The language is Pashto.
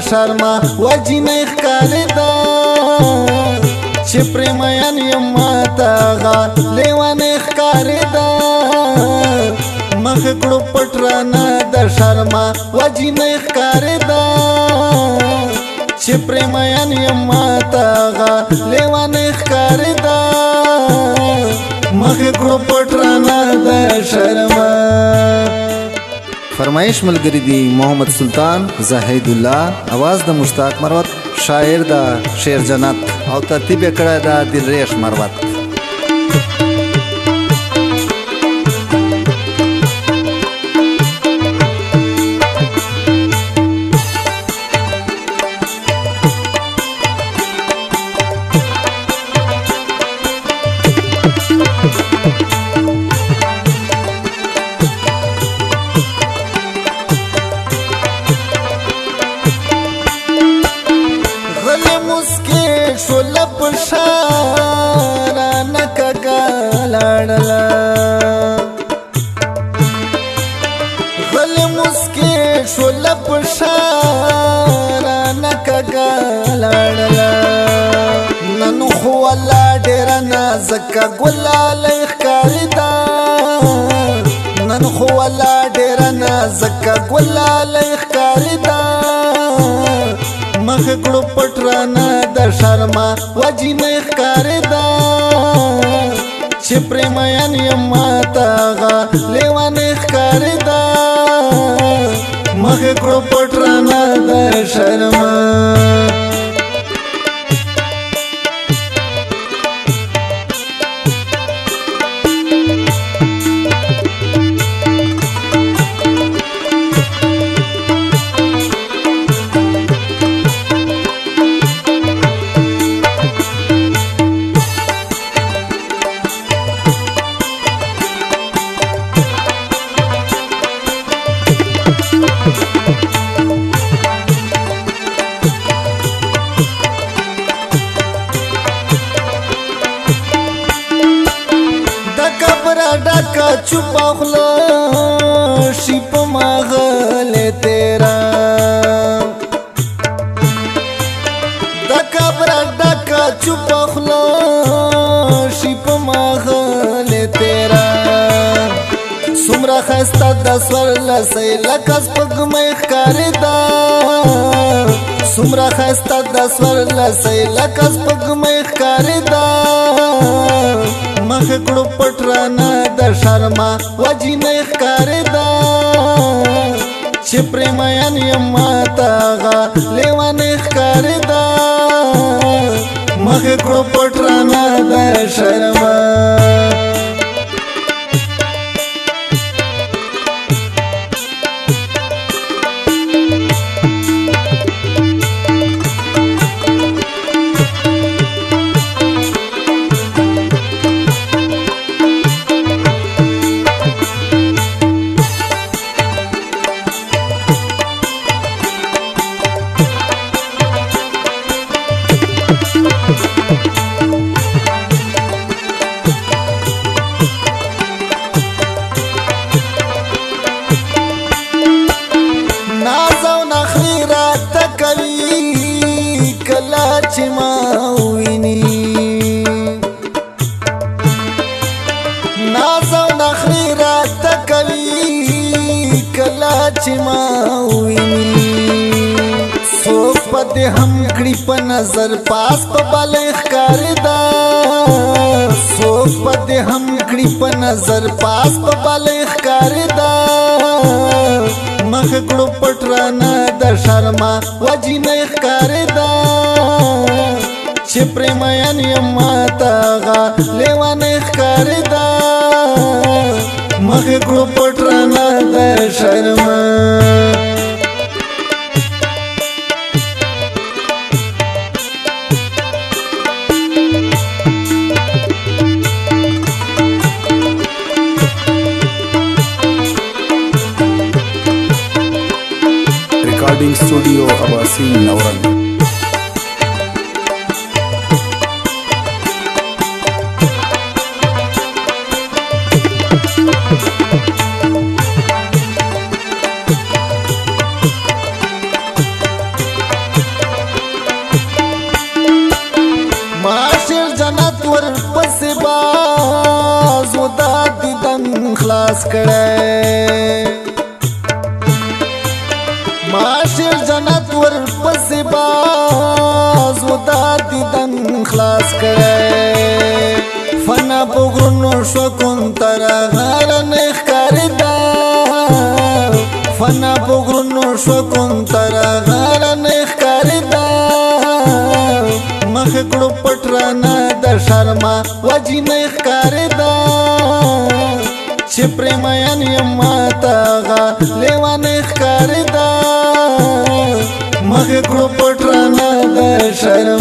شرما وجنه ښکارېده چې پرېمین یم ماته هغه لیونی ښکارېده مخ کړو پټ رانه د شرما وجنه ښکارېده چې پرېمین یم ماته هغه لیونی ښکارېده مخ کړو پټ رانه د شرما. فرمایش ملګری دی محمد سلطان زاهد الله، आवाज د مشتاق مروت، شاعر د شیر جنت او ترتیب کړه د دلریش مروت. غلی مسکی شول پشارا نکگا لڑلا نن خو الله ډیر نازک ګلالی ښکارېده نن خو الله ډیر نازک ګلالی ښکارېده مخ کړو پټ رانه د شرما وجنه ښکارېده چې پرېمین یم ماته هغه لیونی ښکارېده مخ کړو پټ رانه د شرما. ډکه چوپه خوله شي په مغلې تیرا د کبره ډکه چوپه خوله شي په مغلې تیرا څومره ښایسته د څوارلسۍ لکه سپوږمۍ ښکارېده څومره ښایسته د څوارلسۍ لکه سپوږمۍ ښکارېده مخ کړو پټ رانه د شرما وجنه ښکارېده چې پرېمین یم ماته هغه لیونی ښکارېده مخ کړو پټ رانه د شرما. چې ما ویني ناز او نخرې راته کوي کله چې ما ویني څوک په دې هم کړي په نظر پاس په بالې ښکارېده څوک په دې هم کړي په نظر پاس په بالې ښکارېده مخ کړو پټ رانه د شرما وجنه ښکارېده چې پرېمین یم ماته هغه لیونی ښکارېده مخ کړو پټ رانه د شرما. Recording studio Abbasi नवरंग. خلاص کړه معاشر جنت ور پسې باز ودا دیدن خلاص کړه فنا پګرونو شو کون تر غار نه ښکاردا فنا پګرونو شو کون تر غار نه ښکاردا مخ کړو پټرانا د شرما وجی نه ښکاردا چې پرېمایان یم ماته لیوان ښکاردا مخ کړو پټرانا د شرما